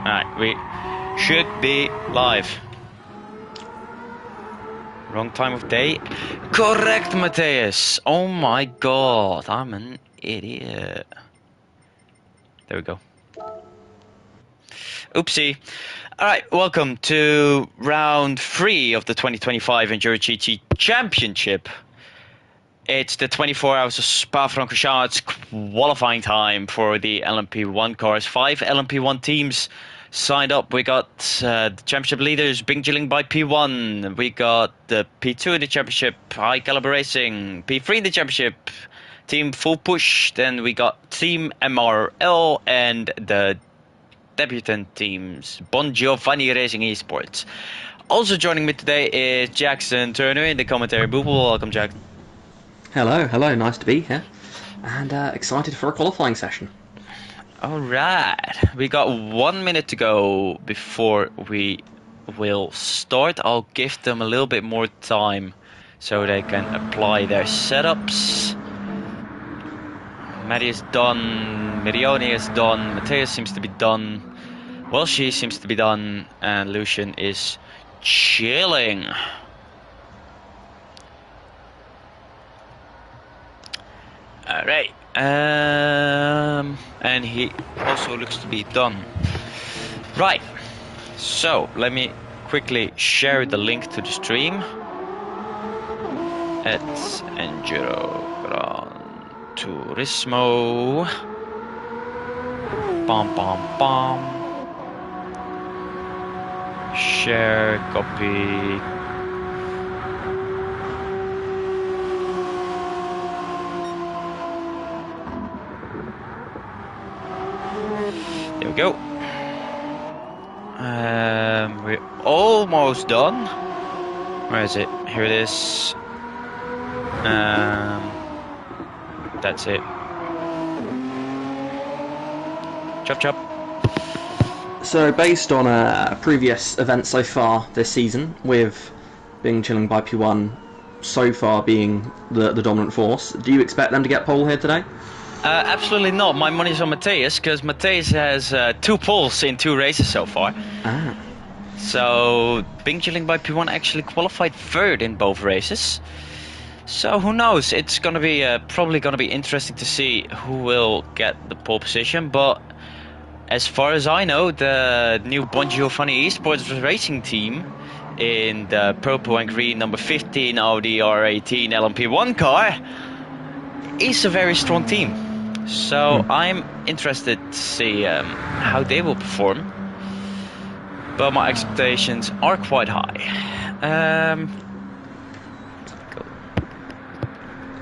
Alright, we should be live. Wrong time of day. Correct, Matthias. Oh my god, I'm an idiot. There we go. Oopsie. Alright, welcome to round 3 of the 2025 EnduroGT Championship. It's the 24 hours of Spa-Francorchamps qualifying time for the LMP1 cars. 5 LMP1 teams signed up. We got the championship leaders Bing Jilling by P1. We got the P2 in the championship, High Caliber Racing. P3 in the championship, Team Full Push. Then we got Team MRL and the debutant teams, Bon Giovanni Racing Esports. Also joining me today is Jackson Turner in the commentary booth. Welcome, Jackson. Hello, nice to be here, and excited for a qualifying session. Alright, we got 1 minute to go before we will start. I'll give them a little bit more time so they can apply their setups. Maddie is done, Mirioni is done, Matthias seems to be done, Welshie seems to be done, and Lucian is chilling. Alright, and he also looks to be done. Right, so let me quickly share the link to the stream. It's EnduroGT. Bam. Share, copy. There we go. We're almost done. Where is it? Here it is. That's it. Chop. So based on a previous event so far this season, with Bing Chilling by P1 so far being the dominant force, do you expect them to get pole here today? Absolutely not. My money's on Matthias, because Matthias has 2 poles in 2 races so far. Ah. So Bing Chilling by P1 actually qualified 3rd in both races. So who knows? It's gonna be probably gonna be interesting to see who will get the pole position. But as far as I know, the new Bon Giovanni Esports racing team in the purple and green number 15 Audi R18 LMP1 car is a very strong team. So I'm interested to see how they will perform. But my expectations are quite high.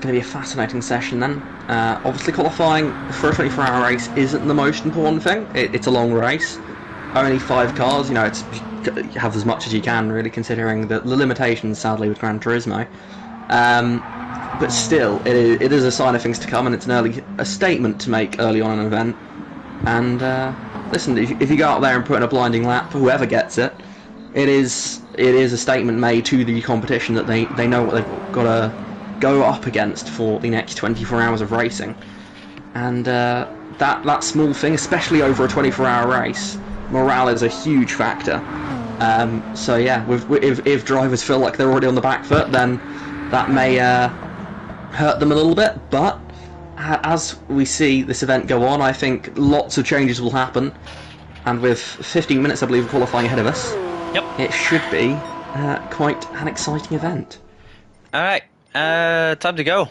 Going to be a fascinating session then. Obviously qualifying for a 24-hour race isn't the most important thing. It's a long race, only 5 cars, you know, you have as much as you can really, considering the limitations sadly with Gran Turismo. But still, it is a sign of things to come, and it's a statement to make early on in an event. And listen, if you go out there and put in a blinding lap, whoever gets it, it is a statement made to the competition that they know what they've got to go up against for the next 24 hours of racing. And that small thing, especially over a 24-hour race, morale is a huge factor. So yeah, if drivers feel like they're already on the back foot, then that may hurt them a little bit. But as we see this event go on, I think lots of changes will happen, and with 15 minutes I believe qualifying ahead of us, yep, it should be quite an exciting event. Alright, time to go.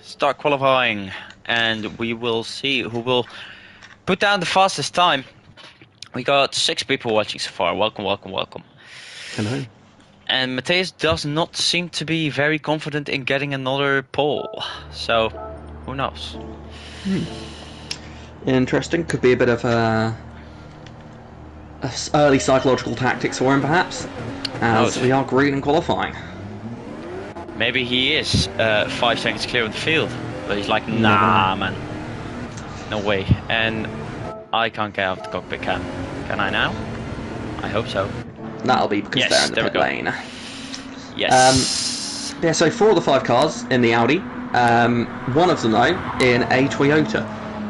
Start qualifying, and we will see who will put down the fastest time. We got 6 people watching so far. Welcome. Hello. And Matthias does not seem to be very confident in getting another pole. So, who knows? Interesting. Could be a bit of early psychological tactics for him, perhaps, as we are green in qualifying. Maybe he is 5 seconds clear of the field, but he's like, nah, man, no way. And I can't get out of the cockpit, can I now? I hope so. That'll be because they're in the pit lane. Yes. Yeah, so 4 of the 5 cars in the Audi, one of them though in a Toyota.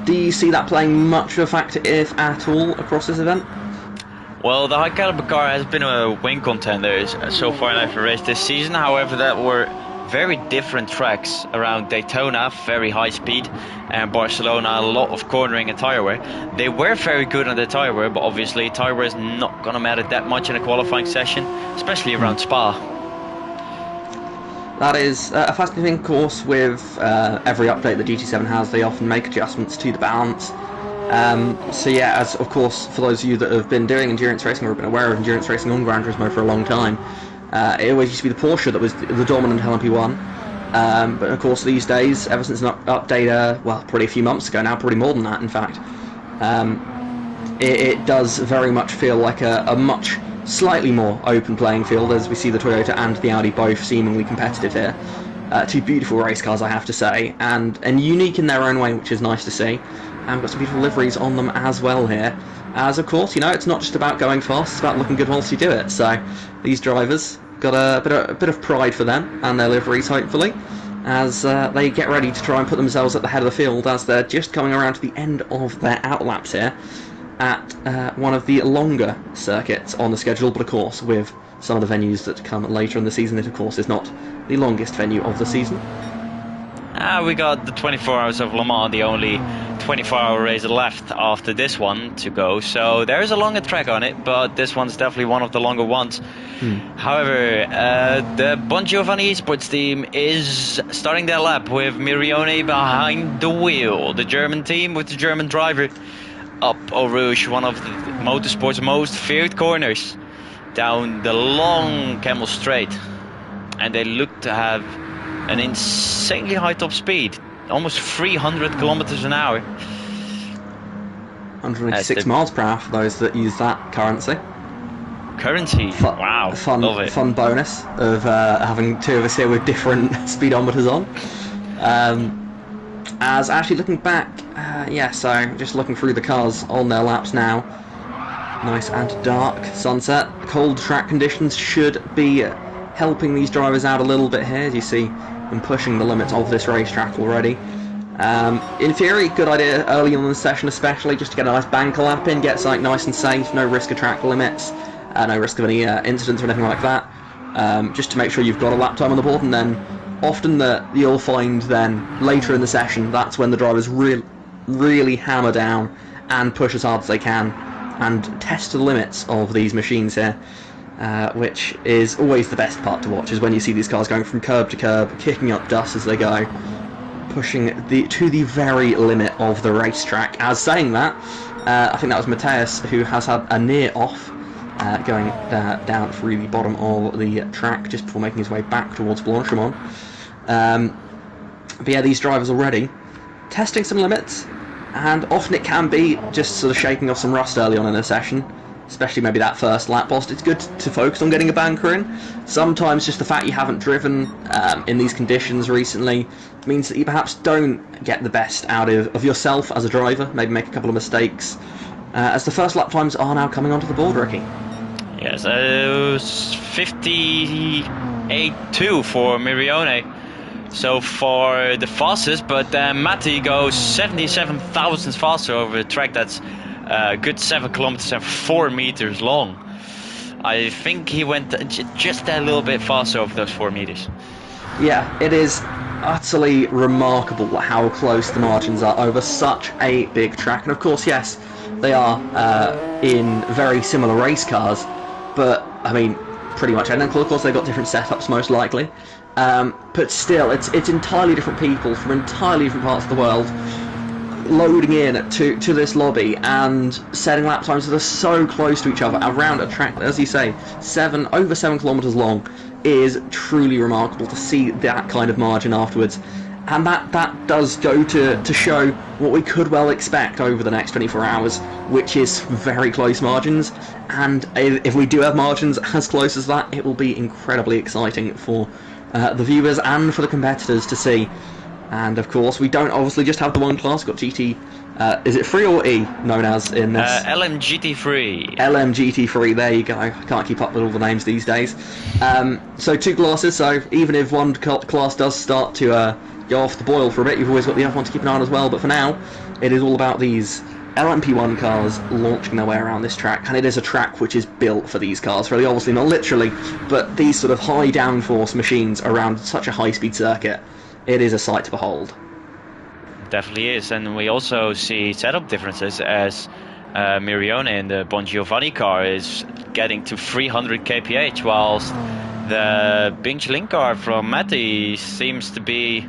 Do you see that playing much of a factor, if at all, across this event? Well, the high caliber car has been a win contender so far in every race this season. However, that were very different tracks around Daytona, very high speed, and Barcelona, a lot of cornering and tyre wear. They were very good on the tyre wear, but obviously tyre wear is not going to matter that much in a qualifying session, especially around Spa. That is a fascinating course. With every update that GT7 has, they often make adjustments to the balance. So yeah, as of course, for those of you that have been doing endurance racing or have been aware of endurance racing on Gran Turismo for a long time, it always used to be the Porsche that was the dominant LMP1. But of course these days, ever since an update, well, probably a few months ago now, probably more than that in fact, it does very much feel like a much slightly more open playing field, as we see the Toyota and the Audi both seemingly competitive here. Two beautiful race cars, I have to say, and unique in their own way, which is nice to see. And we've got some beautiful liveries on them as well here. As of course, you know, it's not just about going fast, it's about looking good whilst you do it. So these drivers got a bit of pride for them and their liveries, hopefully, as they get ready to try and put themselves at the head of the field as they're just coming around to the end of their outlaps here at one of the longer circuits on the schedule, but of course with some of the venues that come later in the season, it of course is not the longest venue of the season. We got the 24 Hours of Le Mans, the only 24-hour race left after this one to go, so there is a longer track on it, but this one's definitely one of the longer ones. However, the Bongiovanni Esports team is starting their lap with Mirione behind the wheel. The German team with the German driver up Eau Rouge, one of the motorsport's most feared corners, down the long Camel Straight, and they look to have an insanely high top speed, almost 300 kilometers an hour. 186 miles per hour for those that use that currency. Wow, love it. Fun bonus of having two of us here with different speedometers on. As actually looking back, yeah, so just looking through the cars on their laps now. Nice and dark sunset. Cold track conditions should be helping these drivers out a little bit here, as you see them pushing the limits of this racetrack already. In theory, good idea early on in the session, especially just to get a nice banker lap in, get something nice and safe, no risk of track limits, no risk of any incidents or anything like that, just to make sure you've got a lap time on the board. And then often you'll find then later in the session, that's when the drivers really hammer down and push as hard as they can and test the limits of these machines here. Which is always the best part to watch, is when you see these cars going from curb to curb, kicking up dust as they go, pushing to the very limit of the racetrack. As saying that, I think that was Mateus who has had a near off, going down through the bottom of the track just before making his way back towards Blanchimont. But yeah, these drivers already testing some limits, and often it can be just sort of shaking off some rust early on in a session. Especially maybe that first lap whilst it's good to focus on getting a banker in. Sometimes just the fact you haven't driven in these conditions recently means that you perhaps don't get the best out of yourself as a driver, maybe make a couple of mistakes, as the first lap times are now coming onto the board, Ricky. Yes, it was 58.2 for Mirione, so for the fastest, but Matti goes 77 thousandths faster over a track that's good 7 kilometers and 4 meters long. I think he went just a little bit faster over those 4 meters. Yeah, it is utterly remarkable how close the margins are over such a big track. And of course, yes, they are in very similar race cars, but I mean, pretty much identical. Of course, they've got different setups most likely, but still, it's entirely different people from entirely different parts of the world loading in to this lobby and setting lap times that are so close to each other around a track, as you say, over 7 kilometers long. Is truly remarkable to see that kind of margin afterwards, and that does go to show what we could well expect over the next 24 hours, which is very close margins. And if we do have margins as close as that, it will be incredibly exciting for the viewers and for the competitors to see. And of course, we don't obviously just have the one class. We've got GT, is it 3 or E known as in this? LMGT3. LMGT3, there you go. I can't keep up with all the names these days. So 2 classes, so even if one class does start to go off the boil for a bit, you've always got the other one to keep an eye on as well. But for now, it is all about these LMP1 cars launching their way around this track, and it is a track which is built for these cars, really, obviously not literally, but these sort of high downforce machines around such a high-speed circuit, it is a sight to behold. Definitely is, and we also see setup differences as Mirione in the Bon Giovanni car is getting to 300 kph, whilst the Bing car from Matti seems to be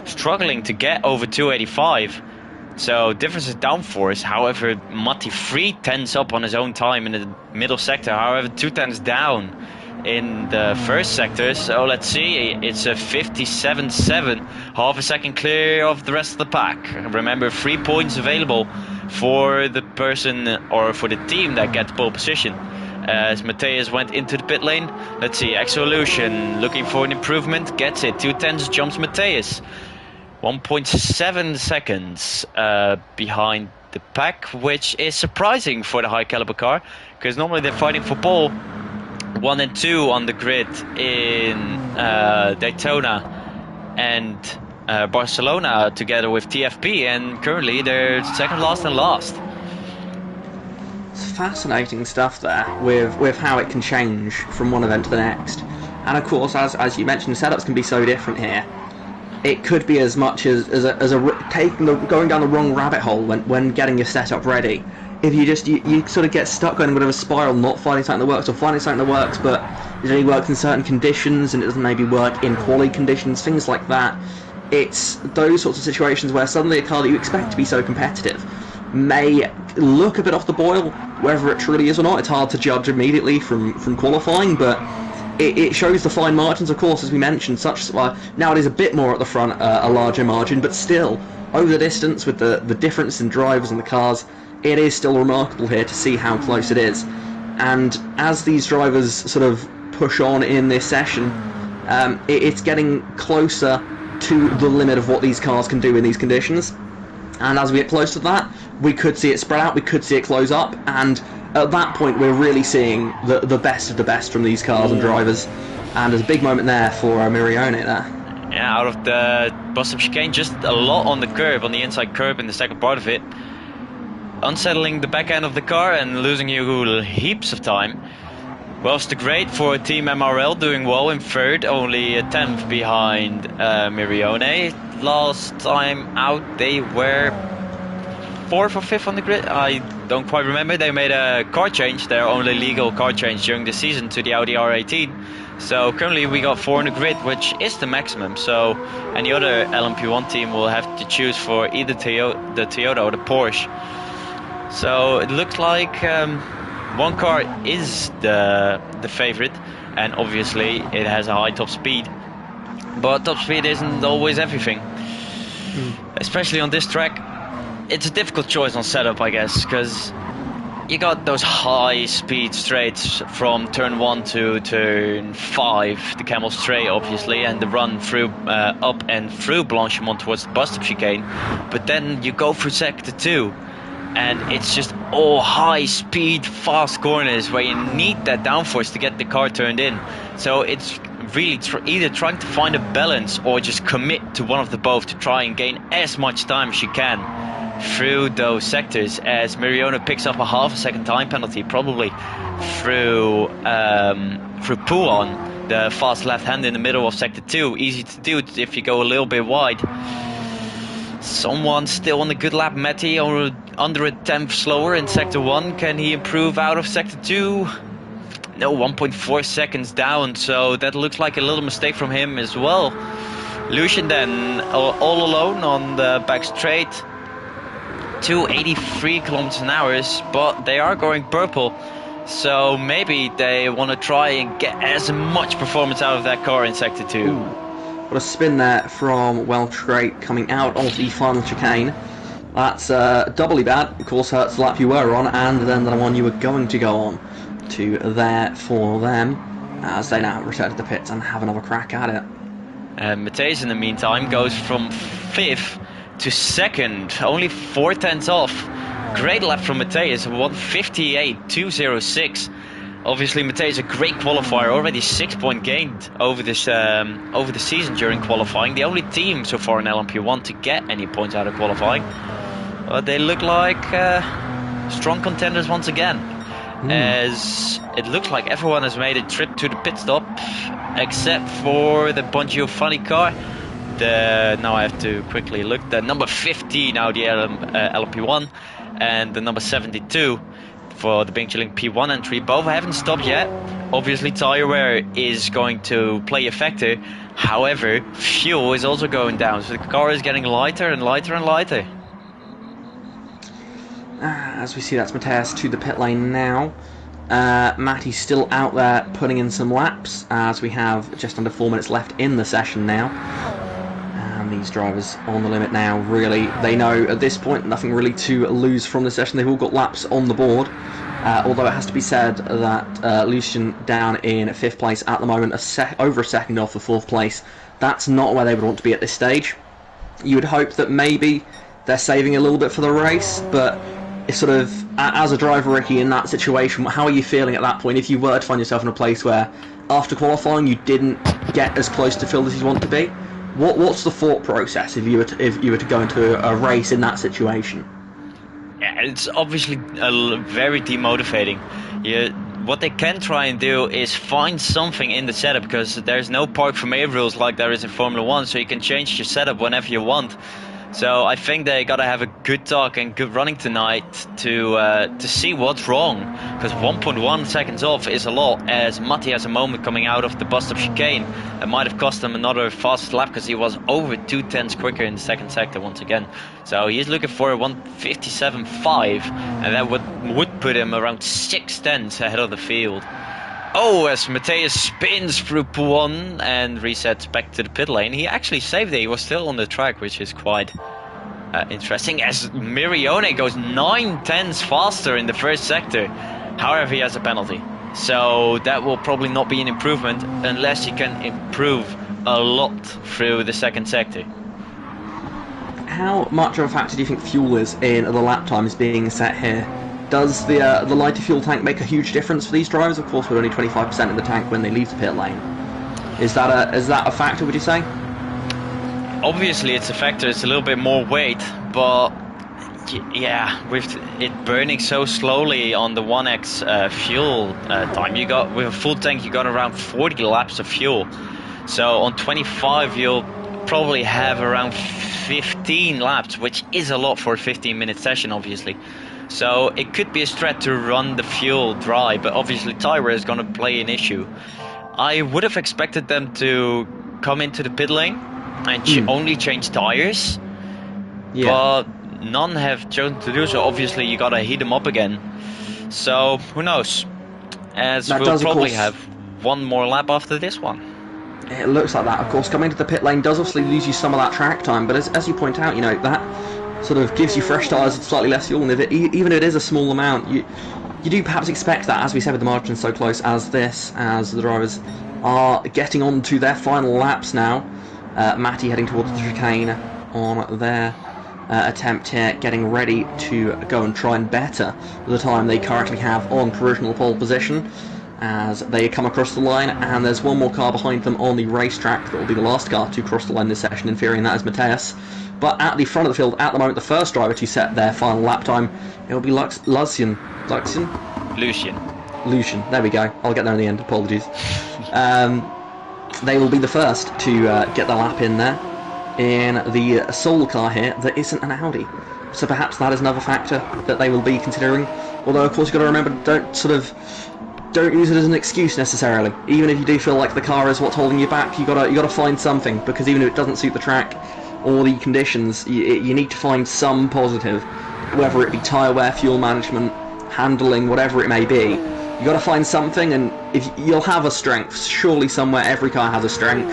struggling to get over 285. So difference is downforce. However, Matti 3/10 up on his own time in the middle sector. However, 2/10 down in the first sector. So let's see. It's a 57.7, half a second clear of the rest of the pack. Remember, 3 points available for the person or for the team that gets pole position. As Mateus went into the pit lane. Let's see. Exolution looking for an improvement. Gets it. 2/10 jumps Mateus. 1.7 seconds behind the pack, which is surprising for the high caliber car, because normally they're fighting for pole 1 and 2 on the grid in Daytona and Barcelona together with TFP, and currently they're second last and last. It's fascinating stuff there with how it can change from one event to the next, and of course, as you mentioned, setups can be so different here. It could be as much as going down the wrong rabbit hole when getting your setup ready. If you sort of get stuck going in a bit of a spiral, not finding something that works, or finding something that works but it only works in certain conditions and it doesn't maybe work in quality conditions, things like that. It's those sorts of situations where suddenly a car that you expect to be so competitive may look a bit off the boil. Whether it truly is or not, it's hard to judge immediately from qualifying, but it shows the fine margins, of course, as we mentioned. Now it is a bit more at the front, a larger margin, but still, over the distance, with the difference in drivers and the cars, it is still remarkable here to see how close it is. And as these drivers sort of push on in this session, it's getting closer to the limit of what these cars can do in these conditions. And as we get close to that, we could see it spread out, we could see it close up, and at that point we're really seeing the best of the best from these cars and drivers. And there's a big moment there for Mirione there. Yeah, out of the bus of chicane, just a lot on the curb, on the inside curb in the second part of it. Unsettling the back end of the car and losing you heaps of time. Whilst the grade for Team MRL doing well in third, only a 10th behind Mirione. Last time out they were 4th or 5th on the grid, I don't quite remember. They made a car change, their only legal car change during the season, to the Audi R18. So currently we got 4 on the grid, which is the maximum. So any other LMP1 team will have to choose for either the Toyota or the Porsche. So it looks like one car is the favorite, and obviously it has a high top speed. But top speed isn't always everything, especially on this track. It's a difficult choice on setup, I guess, because you got those high speed straights from turn 1 to turn 5, the Camel Straight obviously, and the run through up and through Blanchimont towards the bus stop chicane. But then you go through sector 2, and it's just all high speed, fast corners where you need that downforce to get the car turned in. So it's really either trying to find a balance or just commit to one of the both to try and gain as much time as you can through those sectors, as Mirione picks up a half a second time penalty, probably through Pouon, the fast left hand in the middle of sector 2. Easy to do if you go a little bit wide. Someone still on a good lap, Matti, or under a 10th slower in sector 1. Can he improve out of sector 2? No, 1.4 seconds down, so that looks like a little mistake from him as well. Lucian then all alone on the back straight. 283 kilometers an hour, but they are going purple, so maybe they want to try and get as much performance out of that car in sector 2. Ooh. What a spin there from Welsh Straight coming out of the final chicane. That's doubly bad. Of course, hurts the lap you were on, and then the one you were going to go on to there for them, as they now return to the pits and have another crack at it. And Mateus, in the meantime, goes from 5th to 2nd, only 4/10 off. Great lap from Mateus, 1:58.206. Obviously, Mateus a great qualifier, already 6-point gained over the season during qualifying. The only team so far in LMP1 to get any points out of qualifying. But they look like strong contenders once again, as it looks like everyone has made a trip to the pit stop, except for the Bongio car. Now I have to quickly look. The number 50 now the LMP1, and the number 72 for the Bingchilling P1 entry. Both haven't stopped yet. Obviously tire wear is going to play a factor. However, fuel is also going down, so the car is getting lighter and lighter and lighter. As we see, that's Mateus to the pit lane now. Matty's still out there putting in some laps, as we have just under 4 minutes left in the session now. And these drivers on the limit now, really, they know at this point nothing really to lose from the session. They've all got laps on the board. Although it has to be said that Lucien down in 5th place at the moment, over a second off of 4th place. That's not where they would want to be at this stage. You would hope that maybe they're saving a little bit for the race, but it's sort of, as a driver, Ricky, in that situation, how are you feeling at that point if you were to find yourself in a place where after qualifying you didn't get as close to field as you want to be? What's the thought process if you were to go into a race in that situation? Yeah, it's obviously very demotivating. What they can try and do is find something in the setup, because there's no park from A rules like there is in Formula 1, so you can change your setup whenever you want. So I think they gotta have a good talk and good running tonight to see what's wrong, because 1.1 seconds off is a lot, as Matti has a moment coming out of the bus-stop chicane. It might have cost him another fast lap, because he was over 2/10 quicker in the second sector once again. So he's looking for a 1:57.5, and that would put him around 6/10 ahead of the field. Oh, as Mateus spins through P1 and resets back to the pit lane. He actually saved it. He was still on the track, which is quite interesting, as Mirione goes 9/10 faster in the first sector. However, he has a penalty. So that will probably not be an improvement unless he can improve a lot through the second sector. How much of a factor do you think fuel is in the lap times being set here? Does the lighter fuel tank make a huge difference for these drivers? Of course, with only 25% in the tank when they leave the pit lane. Is that a factor, would you say? Obviously, it's a factor. It's a little bit more weight, but yeah, with it burning so slowly on the 1x fuel time, with a full tank you got around 40 laps of fuel. So on 25 you'll probably have around 15 laps, which is a lot for a 15-minute session, obviously. So it could be a threat to run the fuel dry, but obviously tire wear is going to play an issue. I would have expected them to come into the pit lane and only change tires, but none have chosen to do so. Obviously you got to heat them up again, so who knows, as that we'll probably have one more lap after this one. It looks like that. Of course, coming to the pit lane does obviously lose you some of that track time, but as you point out, that sort of gives you fresh tyres and slightly less fuel, and even if it is a small amount, you do perhaps expect that, as we said, with the margins so close as this, as the drivers are getting on to their final laps now. Matty heading towards the chicane on their attempt here, getting ready to go and try and better the time they currently have on provisional pole position, as they come across the line, and there's one more car behind them on the racetrack that will be the last car to cross the line this session in theory, and that is Mateus. But at the front of the field at the moment, the first driver to set their final lap time, it will be Lucien. There we go. I'll get there in the end. Apologies. They will be the first to get their lap in there in the sole car here that isn't an Audi. So perhaps that is another factor that they will be considering. Although, of course, you've got to remember, don't use it as an excuse necessarily. Even if you do feel like the car is what's holding you back, you got to find something, because even if it doesn't suit the track or the conditions, you need to find some positive, whether it be tyre wear, fuel management, handling, whatever it may be. You got to find something, and if you'll have a strength, surely somewhere every car has a strength,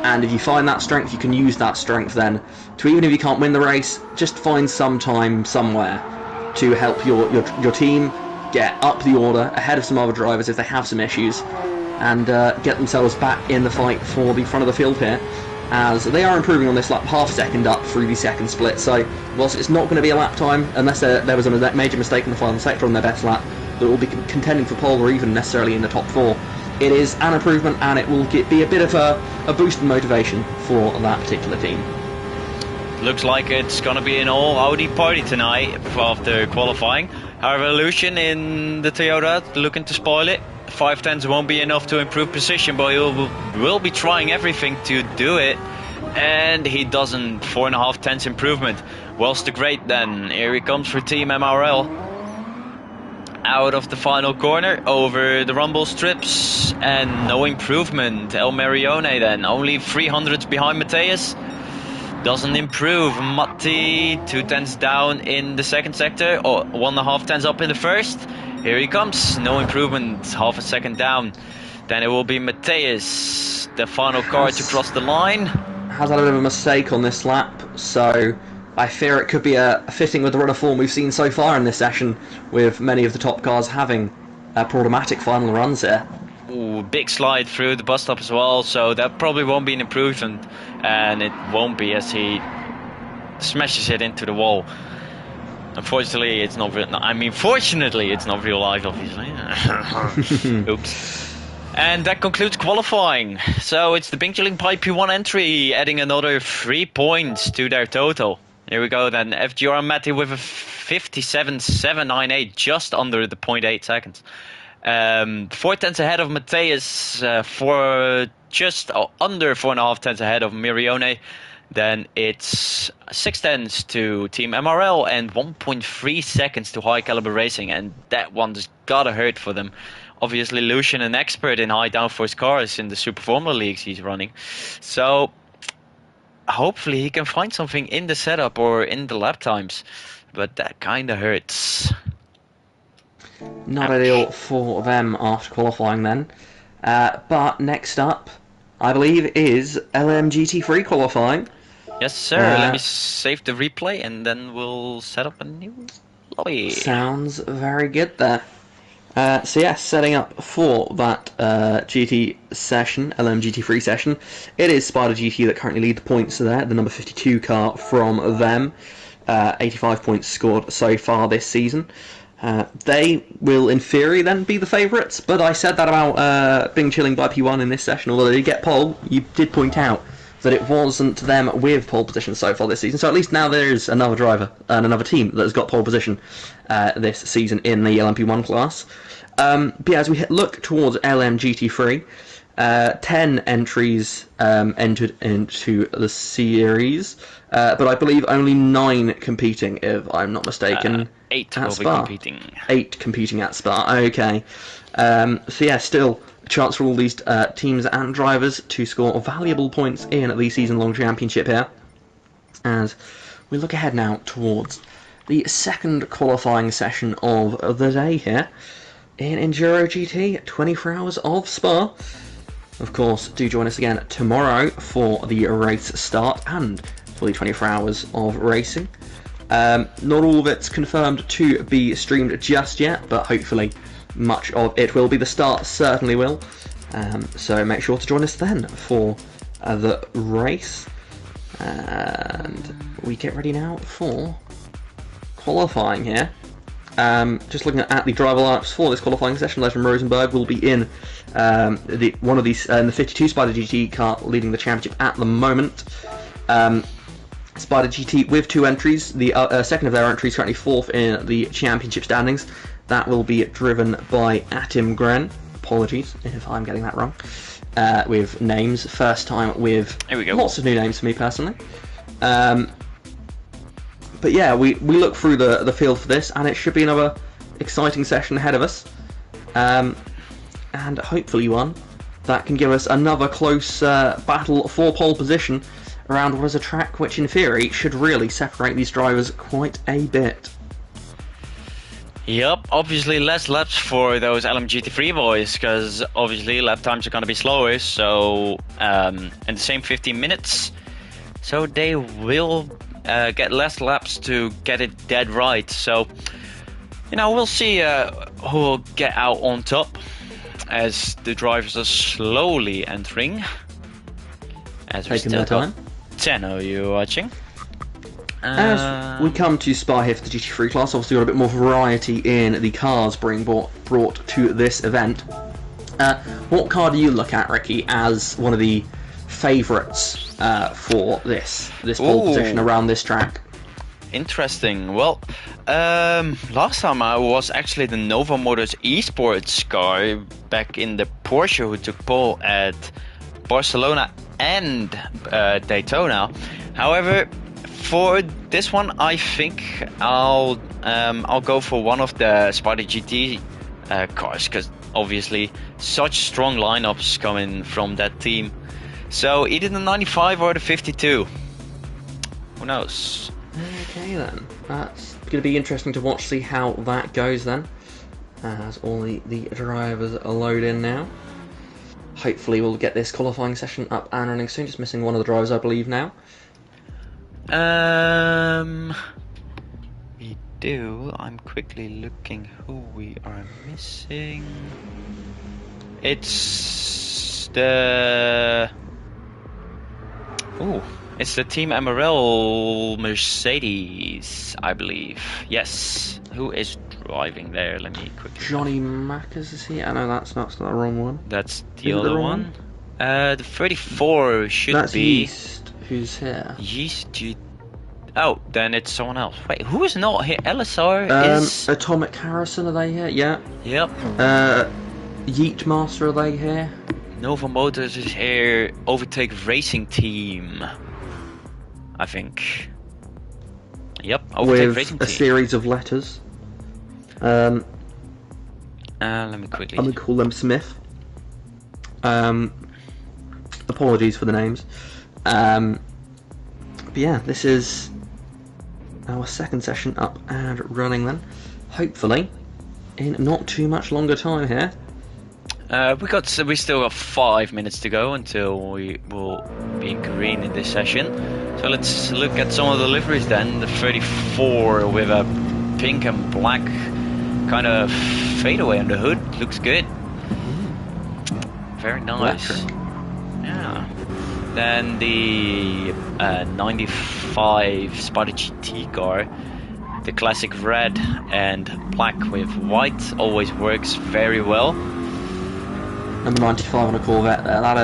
and if you find that strength, you can use that strength then to, even if you can't win the race, just find some time somewhere to help your team get up the order ahead of some other drivers if they have some issues, and get themselves back in the fight for the front of the field here, as they are improving on this lap, half second up through the second split. So whilst it's not going to be a lap time, unless there was a major mistake in the final sector on their best lap that will be contending for pole or even necessarily in the top four, it is an improvement, and it will be a bit of a boost in motivation for that particular team. looks like it's gonna be an all Audi party tonight after qualifying. However, Lucian in the Toyota looking to spoil it. 5/10s won't be enough to improve position, but he will be trying everything to do it. And he doesn't. 4.5 improvement. Well's the great then. Here he comes for Team MRL. Out of the final corner, over the rumble strips, and no improvement. El Marione then, only 300s behind Matthias. Doesn't improve. Matti, 2/10s down in the second sector, or 1.5 up in the first. Here he comes, no improvement, half a second down. Then it will be Matthias, the final car to cross the line. Has had a bit of a mistake on this lap, so I fear it could be a fitting with the run of form we've seen so far in this session, with many of the top cars having problematic final runs here. Ooh, big slide through the bus stop as well, so that probably won't be an improvement, and it won't be as he smashes it into the wall. Unfortunately, it's not real. I mean, fortunately, it's not real life, obviously. Oops. And that concludes qualifying. So it's the Bing Chilling Pipe P1 entry, adding another 3 points to their total. Here we go then. FGR and Matty with a 57.798, just under the 0.8 seconds. 4/10 ahead of Matthias, for just under 4.5 ahead of Mirione. Then it's 6/10 to Team MRL and 1.3 seconds to High Caliber Racing, and that one just gotta hurt for them. Obviously, Lucian, an expert in high downforce cars in the Super Formula Leagues he's running. So hopefully he can find something in the setup or in the lap times, but that kind of hurts. Not ideal for them after qualifying then. But next up, I believe, is LMGT3 qualifying. Yes, sir. Let me save the replay and then we'll set up a new lobby. Sounds very good there. So yes, setting up for that GT session, LMGT3 session, it is Spider GT that currently lead the points there, the number 52 car from them. 85 points scored so far this season. They will, in theory, then be the favourites, but I said that about Bing Chilling by P1 in this session, although they did get pole. You did point out that it wasn't them with pole position so far this season, so at least now there is another driver and another team that has got pole position this season in the LMP1 class. But yeah, as we look towards LMGT3, 10 entries entered into the series, but I believe only 9 competing, if I'm not mistaken. 8 at will Spa. be competing. 8 competing at Spa, okay. So yeah, still a chance for all these teams and drivers to score valuable points in the season-long championship here. As we look ahead now towards the second qualifying session of the day here in EnduroGT, 24 Hours of Spa. Of course, do join us again tomorrow for the race start and for the 24 hours of racing. Not all of it's confirmed to be streamed just yet, but hopefully much of it will be. The start certainly will. So make sure to join us then for the race. And we get ready now for qualifying here. Just looking at the driver lineups for this qualifying session, Les from Rosenberg will be in one of these in the 52 Spider GT car leading the championship at the moment. Spider GT with 2 entries. The second of their entries, currently 4th in the championship standings. That will be driven by Atim Gren. Apologies if I'm getting that wrong. With names, first time with lots of new names for me personally. But yeah, we look through the field for this, and it should be another exciting session ahead of us. And hopefully one that can give us another close battle for pole position around what is a track which in theory should really separate these drivers quite a bit. Yep, obviously less laps for those LMGT3 boys, because obviously lap times are going to be slower, so in the same 15 minutes, so they will get less laps to get it dead right. So, you know, we'll see who will get out on top as the drivers are slowly entering. As we taking their time. 10 are you watching? As we come to Spa here for the GT3 class, obviously got a bit more variety in the cars being brought to this event. What car do you look at, Ricky, as one of the favourites for this pole position around this track. Interesting. Well, last time I was actually the Nova Motors Esports car back in the Porsche who took pole at Barcelona and Daytona. However, for this one, I think I'll go for one of the Spa-GT cars, because obviously such strong lineups coming from that team. So either the 95 or the 52. Who knows? Okay then, that's going to be interesting to watch, see how that goes then, as all the drivers are loaded in now. Hopefully we'll get this qualifying session up and running soon, just missing one of the drivers I believe now. We do. I'm quickly looking who we are missing. It's the... Ooh. It's the Team MRL Mercedes, I believe. Yes. Who is driving there? Let me quickly... Johnny Mackers is here? I know that's not the wrong one. That's the other one. The 34 should that's be... Yeast, who's here. Yeast... Oh, then it's someone else. Wait, who is not here? LSR is... Atomic Harrison, are they here? Yeah. Yep. Yeet Master, are they here? Nova Motors is here. Overtake Racing Team, I think. Yep, Overtake with Racing a Team. series of letters. Let me quickly... I'm going to call them Smith. Apologies for the names. But yeah, this is our second session up and running then. Hopefully, in not too much longer time here. We still got 5 minutes to go until we will be in green in this session. So let's look at some of the liveries then. The 34 with a pink and black kind of fadeaway on the hood looks good. Very nice. Electric. Yeah. Then the 95 Spa-GT car, the classic red and black with white, always works very well. And the 95 on a Corvette there, that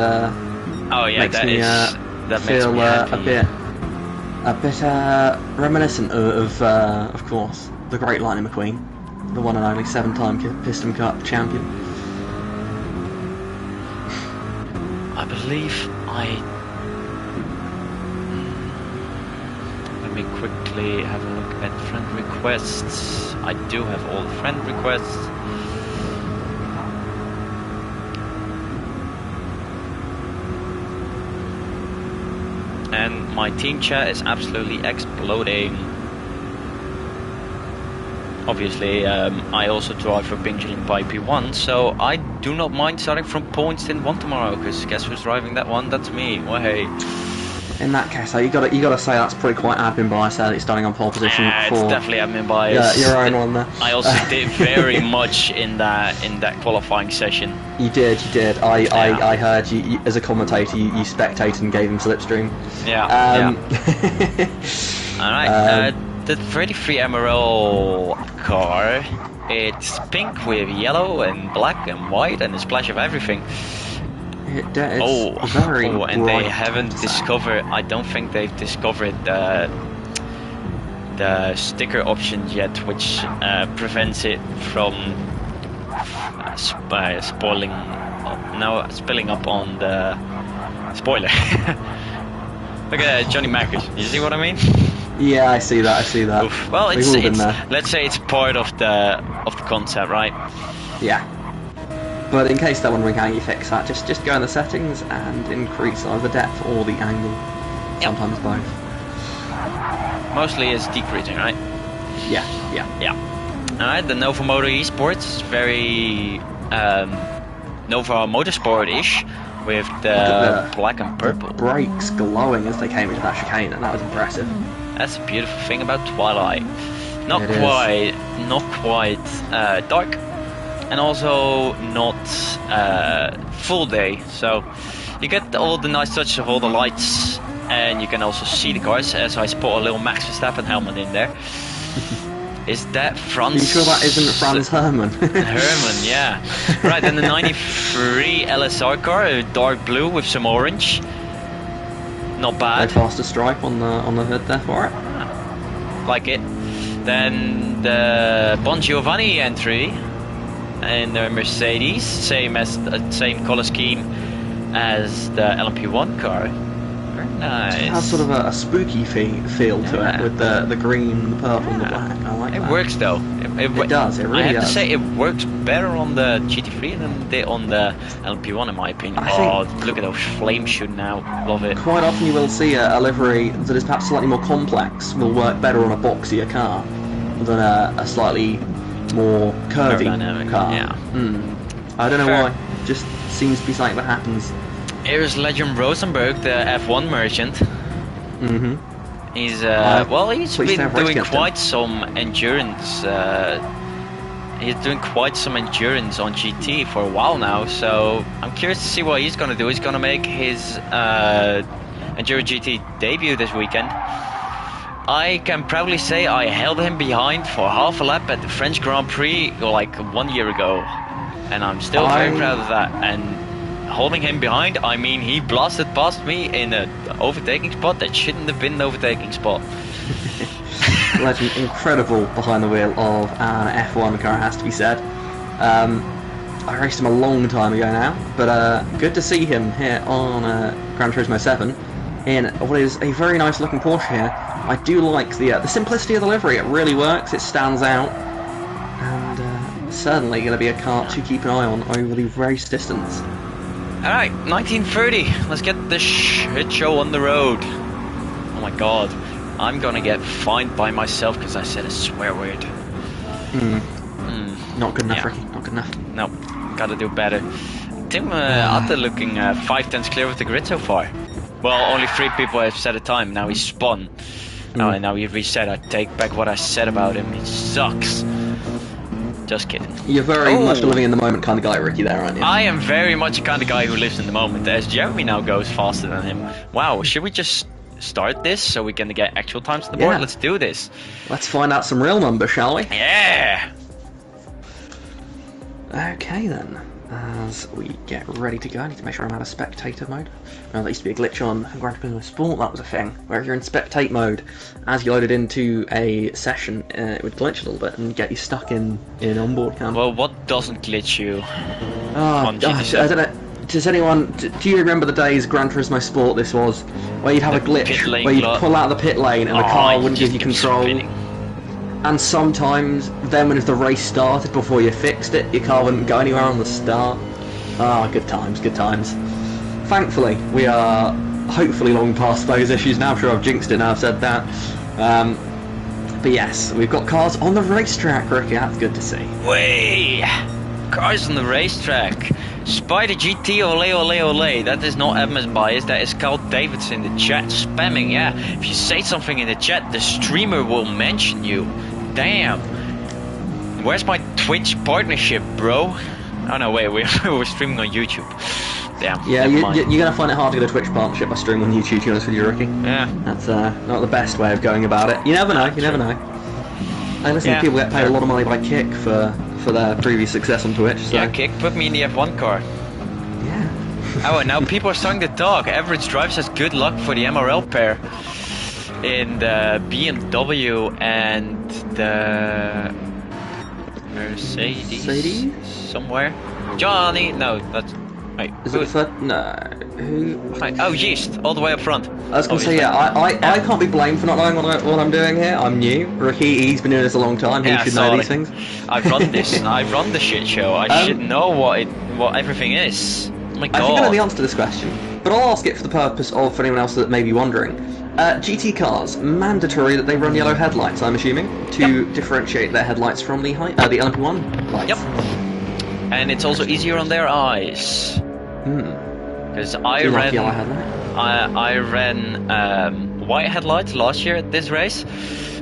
oh yeah, makes that me, that feel makes me happy. a bit reminiscent of course, the great Lightning McQueen, the one and only 7-time Piston Cup champion. I believe Let me quickly have a look at friend requests. I do have all the friend requests. And my team chat is absolutely exploding. Obviously, I also drive for Bingeling by P1, so I do not mind starting from points in 1 tomorrow, because guess who's driving that one? That's me. Well, hey. In that case, you gotta say that's probably quite admin bias there, that you're starting on pole position for... It's definitely admin bias. Yeah, your own one there. I also did very much in that qualifying session. You did. I heard you as a commentator, you spectated and gave him slipstream. Yeah. Alright, the 33 MRL car, it's pink with yellow and black and white and a splash of everything. It's very and they bright haven't discovered, I don't think they've discovered the sticker options yet, which prevents it from spilling up on the spoiler. Look at Johnny Mackers. You see what I mean? Yeah, I see that. Oof. Well, it's let's say it's part of the concept, right? Yeah. But in case that one ring out, you fix that. Just go in the settings and increase either depth or the angle. Yep. Sometimes both. Mostly it's decreasing, right? Yeah. Alright, the Nova Motor Esports, very Nova Motorsport-ish, with the black and purple. Brakes glowing as they came into that chicane, and that was impressive. That's a beautiful thing about Twilight. Not quite dark, and also not full day. So you get all the nice touch of all the lights, and you can also see the cars. As I spot a little Max Verstappen helmet in there. Is that Franz? Are you sure that isn't Franz Herman? Herman, yeah. Right, then the 93 LSR car, dark blue with some orange. Not No bad. faster stripe on the hood there for it. Like it. Then the Bon Giovanni entry in the Mercedes, same color scheme as the LMP1 car. Very nice. It has sort of a spooky feel to it with the green, the purple, and the black. I like that. It works though. It does. It really does. I have to say, it works better on the GT3 than it did on the LMP1, in my opinion. Look at those flames shooting out. Love it. Quite often you will see a livery that is perhaps slightly more complex will work better on a boxier car than a slightly more curvy car. Yeah. I don't know Fair. why. Just seems to be something that happens. Here's Legend Rosenberg, the F1 merchant. Mm-hmm. He's he's pleased to been have raced doing against quite some endurance. He's doing quite some endurance on GT for a while now. So I'm curious to see what he's gonna do. He's gonna make his EnduroGT debut this weekend. I can proudly say I held him behind for half a lap at the French Grand Prix like 1 year ago, and I'm still very proud of that. And holding him behind, I mean he blasted past me in an overtaking spot that shouldn't have been an overtaking spot. Legend, incredible behind the wheel of an F1 car, has to be said. I raced him a long time ago now, but good to see him here on Gran Turismo 7 in what is a very nice looking Porsche here. I do like the simplicity of the livery. It really works. It stands out, and certainly going to be a car to keep an eye on over the race distance. Alright, 1930. Let's get this shit show on the road. Oh my god. I'm gonna get fined by myself because I said a swear word. Not good enough, Yeah. Ricky. Not good enough. No, gotta do better. Tim Atte looking 5/10 clear of the grid so far. Well, only 3 people have set a time. Now he's spun. Now he reset. I take back what I said about him. He sucks. Just kidding. You're very much a living in the moment kind of guy, Ricky, there, aren't you? I am very much the kind of guy who lives in the moment. As Jeremy now goes faster than him. Wow, should we just start this so we can get actual times on the board? Yeah. Let's do this. Let's find out some real numbers, shall we? Yeah! Okay then, as we get ready to go, I need to make sure I'm out of spectator mode. There used to be a glitch on Gran Turismo Sport, that was a thing, where if you're in spectate mode, as you loaded into a session, it would glitch a little bit and get you stuck in onboard cam. Well, what doesn't glitch you? Oh, gosh, I don't know. Does anyone, do you remember the days Gran Turismo Sport this was, where you'd have a glitch, where you'd pull out of the pit lane and the car wouldn't give you control? And sometimes, then when the race started, before you fixed it, your car wouldn't go anywhere on the start. Ah, good times, good times. Thankfully, we are hopefully long past those issues now. I'm sure I've jinxed it now I've said that. But yes, we've got cars on the racetrack, Ricky. That's good to see. Way! Cars on the racetrack. Spider GT, ole ole ole. That is not Edmund's bias, that is Carl Davidson in the chat spamming. Yeah, if you say something in the chat, the streamer will mention you. Damn. Where's my Twitch partnership, bro? Oh no, wait, we're streaming on YouTube. Damn. Yeah, you're gonna find it hard to get a Twitch partnership by streaming on YouTube, to be honest with you, Ricky. Yeah. That's not the best way of going about it. You never know, you never know. I listen to people get paid a lot of money by Kick for their previous success on Twitch. So. Yeah, Kick, put me in the F1 car. Yeah. Oh, and now people are starting to talk. Average Drive says good luck for the MRL pair in the BMW and the Mercedes? Somewhere. Johnny, no, that's... Wait, is it the no, who? Right. Oh, Yeast, all the way up front. I was going to say, yeah, I can't be blamed for not knowing what I'm doing here. I'm new. Ricky, he's been doing this a long time. He should know these things. I've run this. I run the shit show. I should know what everything is. Oh my god. I think I know the answer to this question, but I'll ask it for the purpose of for anyone else that may be wondering. GT cars, mandatory that they run yellow headlights, I'm assuming, to differentiate their headlights from the LMP1 lights. Yep. And it's also easier on their eyes. Because I ran white headlights last year at this race.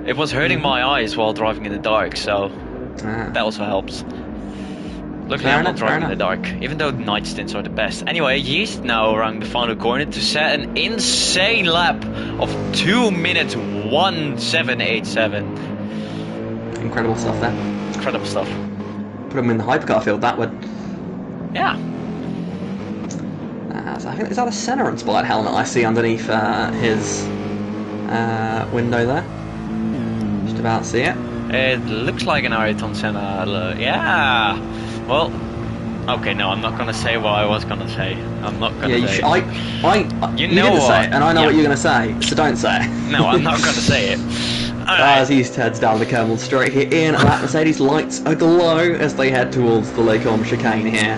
It was hurting my eyes while driving in the dark, so that also helps. Luckily I'm not driving in the dark, even though night stints are the best. Anyway, Yeast now around the final corner to set an insane lap of 2 minutes 1787. Incredible stuff there. Incredible stuff. Put him in the hypercar field, that would. Yeah. So I think, is that a Senna-inspired helmet I see underneath his window there? Just about see it. It looks like an Ayrton Senna. Yeah. Well, okay. No, I'm not gonna say what I was gonna say. I'm not gonna. Yeah, you you know didn't what? say it, and I know what you're gonna say, so don't say it. No, I'm not gonna say it. Right. As he heads down the Camel Straight here in, that Mercedes lights aglow as they head towards the Lacombe chicane here.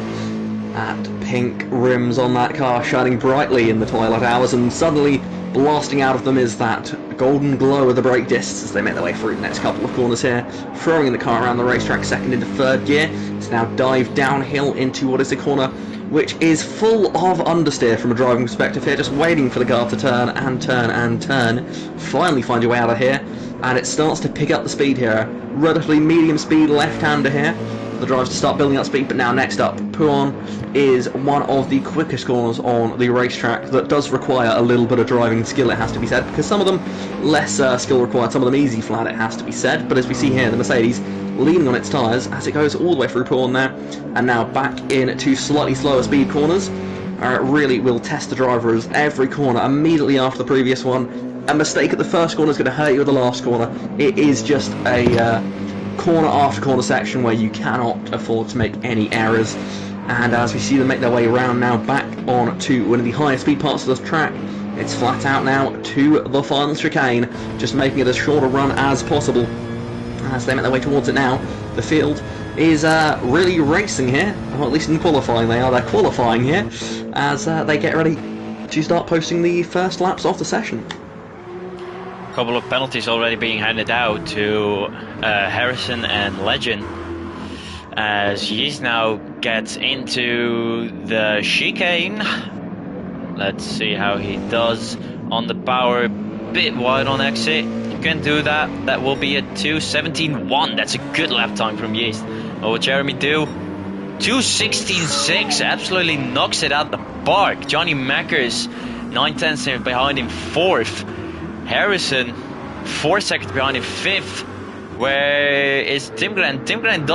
And pink rims on that car shining brightly in the twilight hours, and suddenly blasting out of them is that golden glow of the brake discs as they make their way through the next couple of corners here, throwing the car around the racetrack second into third gear. It's now dive downhill into what is a corner which is full of understeer from a driving perspective here, just waiting for the car to turn and turn and turn. Finally find your way out of here, and it starts to pick up the speed here. Relatively medium speed left-hander here. The drivers to start building up speed, but now next up, Pouin is one of the quickest corners on the racetrack that does require a little bit of driving skill, it has to be said, because some of them less skill required, some of them easy flat, it has to be said. But as we see here, the Mercedes leaning on its tyres as it goes all the way through Pouin there, and now back into slightly slower speed corners. Really will test the driver as every corner immediately after the previous one. A mistake at the first corner is going to hurt you at the last corner. It is just a corner after corner section where you cannot afford to make any errors. And as we see them make their way around now back on to one of the highest speed parts of the track, it's flat out now to the final chicane, just making it as short a run as possible. As they make their way towards it now, the field is really racing here, or at least in qualifying they're qualifying here, as they get ready to start posting the first laps of the session. Couple of penalties already being handed out to Harrison and Legend, as Yeast now gets into the chicane. Let's see how he does on the power, bit wide on exit. You can do that. That will be a 2:17.1. That's a good lap time from Yeast. What will Jeremy do? 2:16.6. Absolutely knocks it out the park. Johnny Mackers 9/10 behind him, fourth. Harrison 4 seconds behind him, fifth. Where is Timgren? Timgren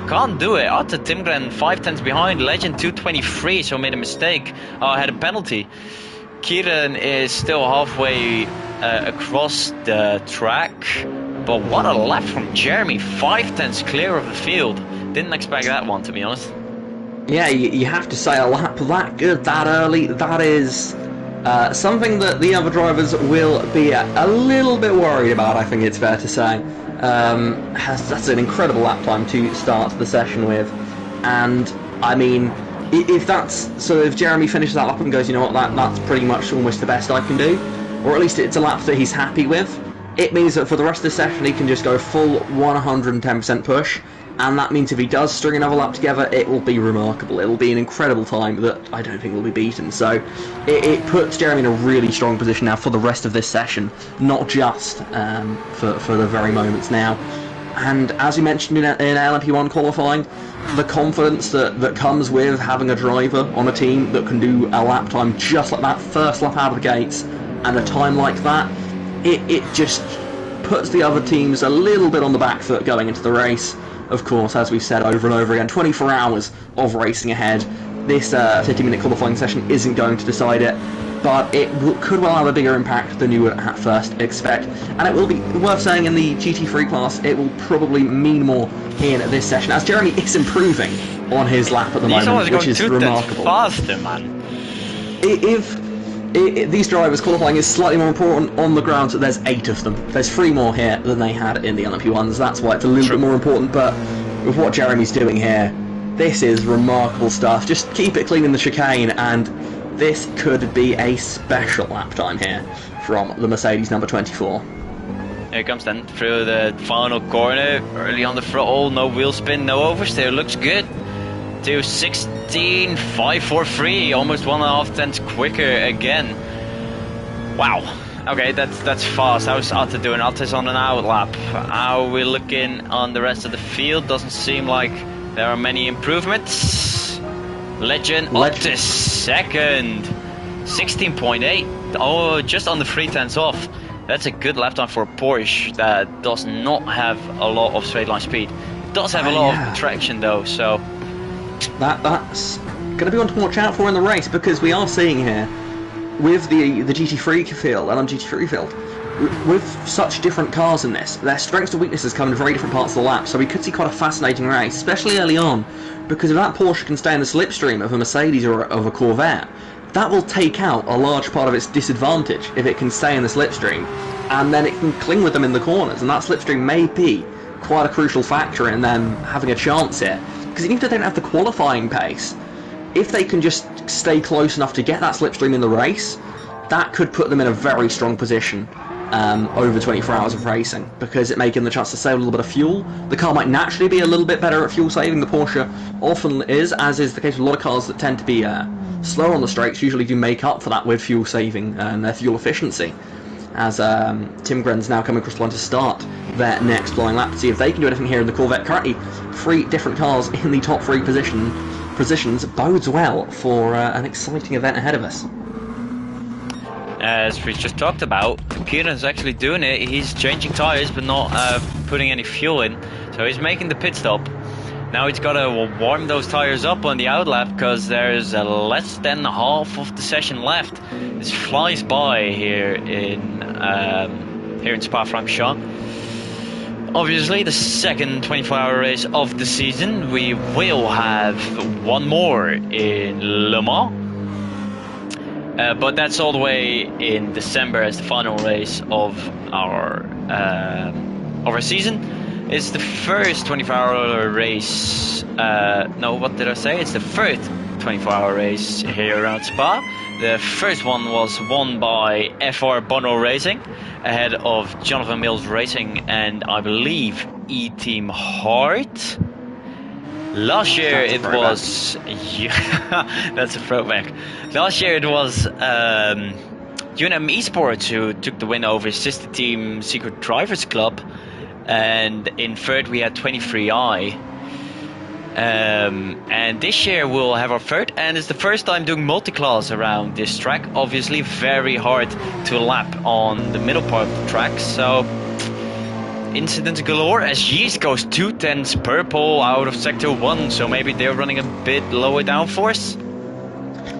can't do it. Otta Timgren 5/10 behind. Legend 2:23, so made a mistake. Had a penalty. Kieran is still halfway across the track, but what a lap from Jeremy. 5/10 clear of the field. Didn't expect that one, to be honest. Yeah, you have to say a lap that good that early. That is something that the other drivers will be a little bit worried about, I think it's fair to say. That's an incredible lap time to start the session with, and I mean, if that's so, if Jeremy finishes that lap and goes, you know what, that's pretty much almost the best I can do, or at least it's a lap that he's happy with, it means that for the rest of the session he can just go full 110% push. And that means if he does string another lap together, it will be remarkable. It will be an incredible time that I don't think will be beaten. So it puts Jeremy in a really strong position now for the rest of this session, not just for the very moments now. And as we mentioned in LMP1 qualifying, the confidence that comes with having a driver on a team that can do a lap time just like that, first lap out of the gates, and a time like that, it just puts the other teams a little bit on the back foot going into the race. Of course, as we've said over and over again, 24 hours of racing ahead. This 50-minute qualifying session isn't going to decide it, but it could well have a bigger impact than you would at first expect. And it will be worth saying in the GT3 class, it will probably mean more in this session, as Jeremy is improving on his lap at the moment, which is remarkable. Faster, man. If these drivers, qualifying is slightly more important on the ground, so there's 8 of them. There's 3 more here than they had in the LMP1s, that's why it's a little bit more important, but with what Jeremy's doing here, this is remarkable stuff. Just keep it clean in the chicane, and this could be a special lap time here from the Mercedes number 24. Here it comes then, through the final corner, early on the throttle, no wheel spin, no oversteer, looks good. 2:16.543, almost 1.5 tenths quicker again. Wow. Okay, that's fast. How's Atta doing? Atta's on an out lap. How are we looking on the rest of the field? Doesn't seem like there are many improvements. Legend up to second. 16.8. Oh, just under 3 tenths off. That's a good lap time for a Porsche that does not have a lot of straight line speed. It does have a lot of traction though, so... That's going to be one to watch out for in the race, because we are seeing here, with the GT3 field, LMGT3 field, with such different cars in this, their strengths and weaknesses come in very different parts of the lap, so we could see quite a fascinating race, especially early on, because if that Porsche can stay in the slipstream of a Mercedes or of a Corvette, that will take out a large part of its disadvantage if it can stay in the slipstream, and then it can cling with them in the corners, and that slipstream may be quite a crucial factor in them having a chance here, because even if they don't have the qualifying pace, if they can just stay close enough to get that slipstream in the race, that could put them in a very strong position over 24 hours of racing, because it may give them the chance to save a little bit of fuel. The car might naturally be a little bit better at fuel saving. The Porsche often is, as is the case with a lot of cars that tend to be slower on the straights, usually do make up for that with fuel saving and their fuel efficiency. As Tim Gren's now coming across the line to start their next flying lap to see if they can do anything here in the Corvette. Currently, 3 different cars in the top 3 positions bodes well for an exciting event ahead of us. As we just talked about, Kieran's actually doing it. He's changing tyres but not putting any fuel in, so he's making the pit stop. Now he's got to warm those tyres up on the outlap, because there's less than half of the session left. This flies by here in Spa-Francorchamps. Obviously, the second 24-hour race of the season. We will have one more in Le Mans. But that's all the way in December as the final race of our season. It's the first 24-hour race. No, what did I say? It's the first 24-hour race here around Spa. The first one was won by FR Bono Racing, ahead of Jonathan Mills Racing and I believe E-Team Hart. Last year it was... that's a throwback. Last year it was UNM Esports who took the win over his sister team Secret Drivers Club. And in third we had 23i. And this year we'll have our third, and it's the first time doing multi-class around this track. Obviously very hard to lap on the middle part of the track, so incidents galore as Yeast goes 2 tenths purple out of sector 1, so maybe they're running a bit lower downforce.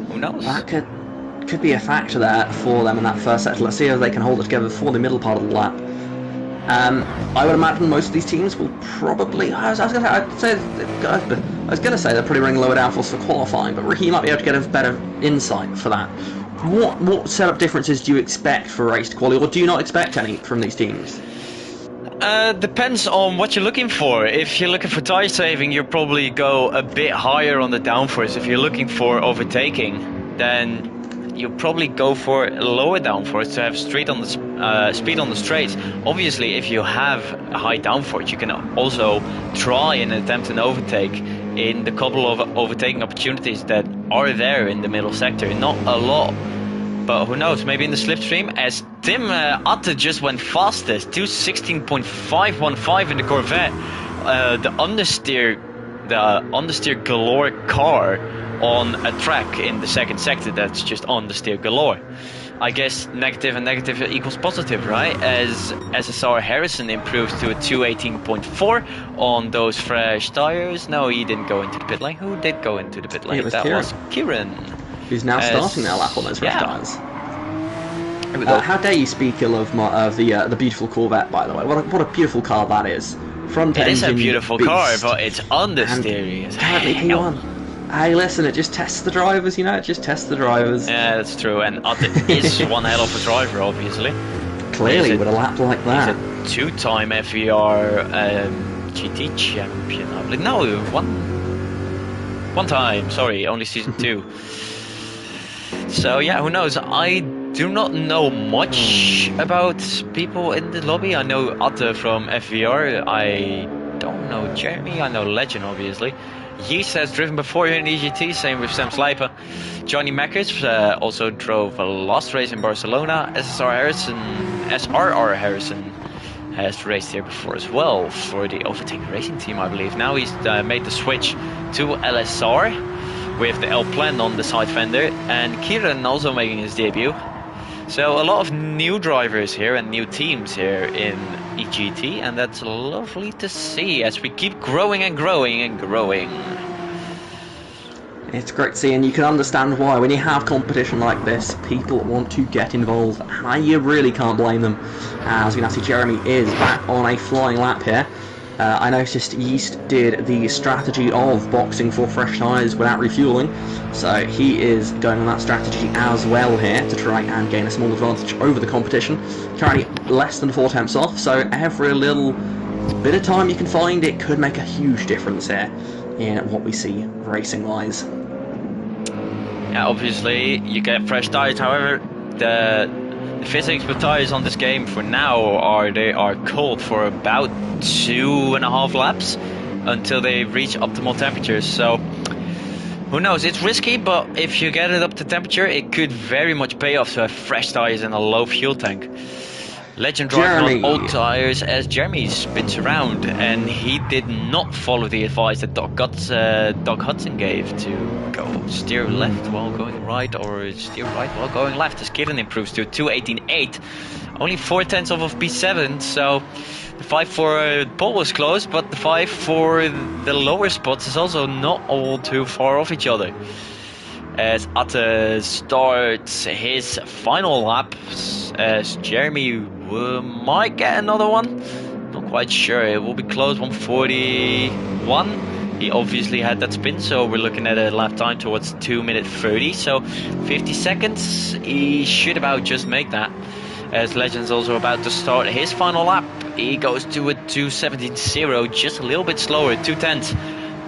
Who knows? That could be a factor there for them in that first sector. Let's see if they can hold it together for the middle part of the lap. I would imagine most of these teams will probably... I was going to say they're probably running lower downforce for qualifying, but Ricky might be able to get a better insight for that. What setup differences do you expect for race quality, or do you not expect any from these teams? Depends on what you're looking for. If you're looking for tire saving, you'll probably go a bit higher on the downforce. If you're looking for overtaking, then you'll probably go for lower downforce to have speed on the straights. Obviously, if you have a high downforce, you can also try and attempt an overtake in the couple of overtaking opportunities that are there in the middle sector. Not a lot, but who knows, maybe in the slipstream, as Tim Atte just went fastest, 2:16.515 in the Corvette. The understeer galore car on a track in the second sector that's just understeer galore. I guess negative and negative equals positive, right? As SSR Harrison improves to a 2:18.4 on those fresh tires. No, he didn't go into the pit lane. Who did go into the pit lane? Was Kieran. Who's now starting their lap on those fresh tires. How dare you speak ill of the beautiful Corvette, by the way. What a beautiful car that is. Front it engine is a beautiful beast. car, but it's understeer. Apparently P1. Hey, listen, it just tests the drivers, it just tests the drivers. Yeah, that's true, and Atte is one hell of a driver, obviously. Clearly, with a lap like that. He's a 2-time FER GT champion, I believe. No, one time, sorry, only season 2. So, yeah, who knows? I do not know much about people in the lobby. I know Atte from FER, I don't know Jeremy, I know Legend, obviously. Yeast has driven before here in EGT, same with Sam Slijper. Johnny Mackers also drove a last race in Barcelona. SRR Harrison has raced here before as well for the Overtake Racing team, I believe. Now he's made the switch to LSR with the L Plan on the side fender, and Kieran also making his debut. So a lot of new drivers here and new teams here in EGT, and that's lovely to see as we keep growing and growing and growing. It's great to see, and you can understand why. When you have competition like this, people want to get involved, and you really can't blame them. As we now see Jeremy is back on a flying lap here. I noticed Yeast did the strategy of boxing for fresh tyres without refueling, so he is going on that strategy as well here to try and gain a small advantage over the competition. Currently less than 4 temps off, so every little bit of time you can find, it could make a huge difference here in what we see racing-wise. Yeah, obviously you get fresh tyres. However, the physics with tyres on this game for now are cold for about 2.5 laps until they reach optimal temperatures. So who knows? It's risky, but if you get it up to temperature, it could very much pay off to have fresh tyres and a low fuel tank. Legend driving on old tyres as Jeremy spins around, and he did not follow the advice that Doc Hudson gave to go steer left while going right, or steer right while going left, as Kieran improves to 2.18.8, only 4 tenths off of P7, so the 5 for pole was close, but the 5 for the lower spots is also not all too far off each other. As Atte starts his final lap, as Jeremy might get another one. Not quite sure. It will be close. 1:41. He obviously had that spin, so we're looking at a lap time towards 2:30. So 50 seconds. He should about just make that. As Legend's also about to start his final lap. He goes to a 2:17.0, just a little bit slower, 2 tenths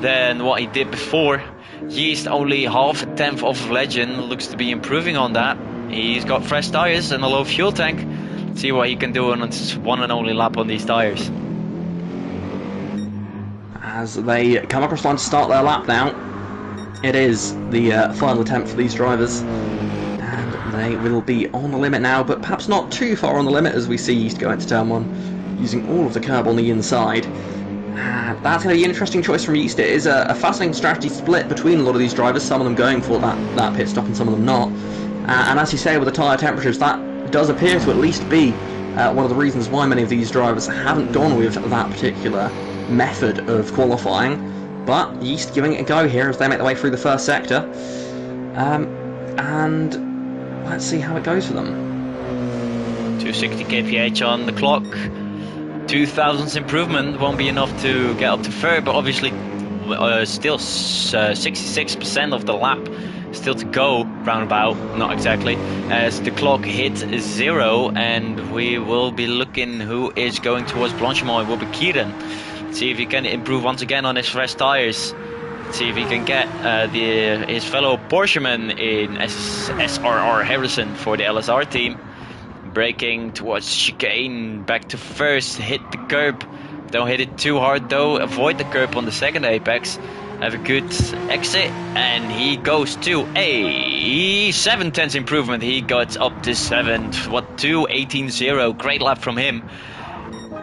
than what he did before. Yeast only half a tenth off of Legend, looks to be improving on that. He's got fresh tyres and a low fuel tank. Let's see what he can do on his one and only lap on these tyres. As they come across the line to start their lap now, it is the final attempt for these drivers. And they will be on the limit now, but perhaps not too far on the limit as we see Yeast go into turn 1, using all of the curb on the inside. That's going to be an interesting choice from Yeast. It is a fascinating strategy split between a lot of these drivers, some of them going for that pit stop and some of them not. And as you say, with the tyre temperatures, that does appear to at least be one of the reasons why many of these drivers haven't gone with that particular method of qualifying. But Yeast giving it a go here as they make their way through the first sector. And let's see how it goes for them. 260 kph on the clock. 2000s improvement won't be enough to get up to third, but obviously still 66% of the lap still to go, roundabout, not exactly, as the clock hits 0, and we will be looking who is going towards Blanchimont. It will be Kieran. See if he can improve once again on his fresh tyres. See if he can get his fellow Porscheman in SRR Harrison for the LSR team. Braking towards chicane, back to first, hit the curb. Don't hit it too hard though, avoid the curb on the second apex. Have a good exit, and he goes to a 7 tenths improvement. He got up to 7th, 2.18.0, great lap from him.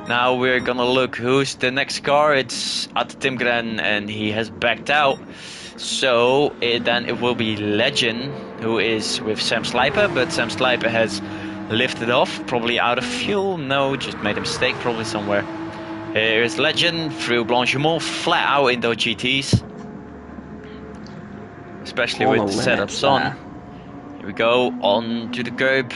Now we're gonna look who's the next car. It's Atte Timgren, and he has backed out. So then it will be Legend, who is with Sam Slijper, but Sam Slijper has lifted off, probably out of fuel. No, just made a mistake probably somewhere. Here's Legend through Blanchimont, flat out EnduroGTs, especially with the setups on. Here we go, on to the curb,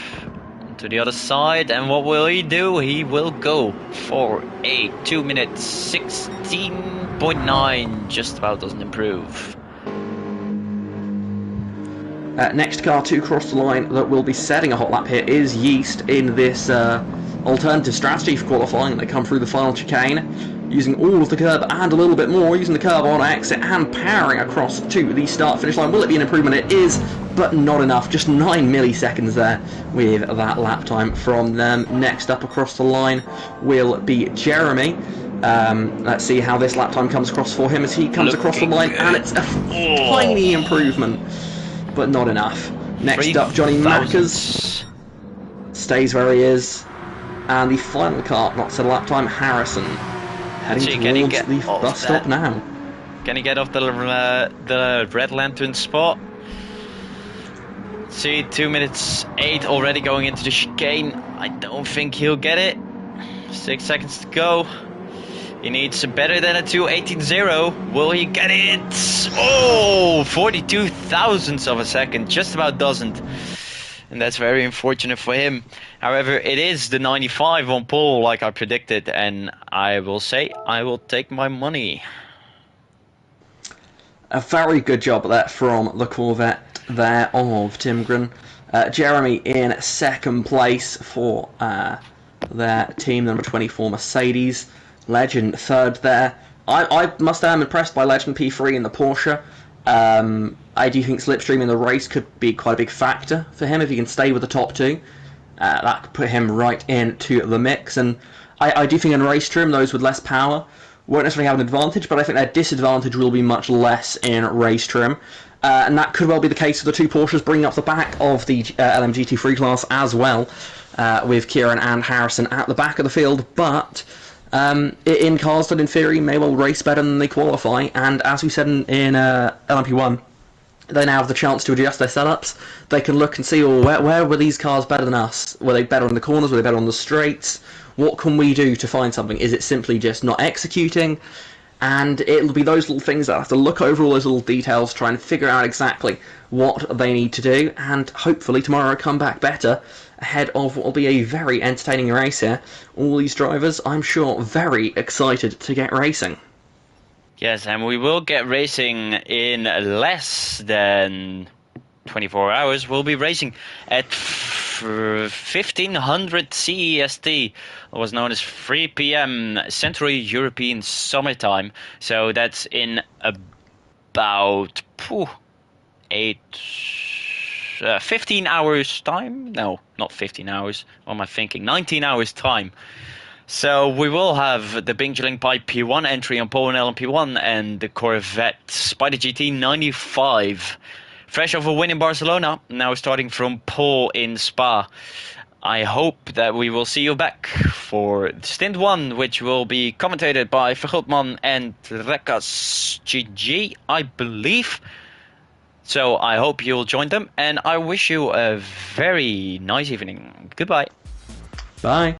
to the other side, and what will he do? He will go for a 2:16.9, just about doesn't improve. Next car to cross the line that will be setting a hot lap here is Yeast in this alternative strategy for qualifying. They come through the final chicane, using all of the curb and a little bit more, using the curb on exit and powering across to the start-finish line. Will it be an improvement? It is, but not enough. Just 9 milliseconds there with that lap time from them. Next up across the line will be Jeremy. Let's see how this lap time comes across for him as he comes across the line, and it's a tiny improvement, but not enough. Next up, Johnny Mackers stays where he is, and the final car not set a lap time, Harrison, heading towards the bus stop now. Can he get off the red lantern spot? See, 2:08 already going into the chicane. I don't think he'll get it. 6 seconds to go. He needs better than a 2:18.0. Will he get it? Oh, 42 thousandths of a second. Just about doesn't. And that's very unfortunate for him. However, it is the 95 on pole like I predicted. And I will say I will take my money. A very good job of that from the Corvette there of Timgren. Jeremy in second place for their team number 24 Mercedes. Legend third there. I must say I'm impressed by Legend P3 in the Porsche. I do think slipstream in the race could be quite a big factor for him if he can stay with the top two. That could put him right into the mix. And I do think in race trim, those with less power won't necessarily have an advantage, but I think their disadvantage will be much less in race trim. And that could well be the case for the two Porsches bringing up the back of the LMGT3 class as well, with Kieran and Harrison at the back of the field. But in cars that in theory may well race better than they qualify, and as we said in LMP1, they now have the chance to adjust their setups. They can look and see, well, where were these cars better than us? Were they better on the corners? Were they better on the straights? What can we do to find something? Is it simply just not executing? And it'll be those little things that have to look over all those little details, try and figure out exactly what they need to do, and hopefully tomorrow come back better ahead of what will be a very entertaining race here. All these drivers, I'm sure, very excited to get racing. Yes, and we will get racing in less than 24 hours. We'll be racing at 1500 CEST, was known as 3 p.m. Central European Summertime. So that's in about 15 hours time? No, not 15 hours. What am I thinking? 19 hours time. So we will have the Bingling Pipe P1 entry on pole in LMP1 and the Corvette Spider GT 95. Fresh off a win in Barcelona, now starting from pole in Spa. I hope that we will see you back for stint 1, which will be commentated by Vergultman and Rekas GG, I believe. So I hope you'll join them, and I wish you a very nice evening. Goodbye. Bye.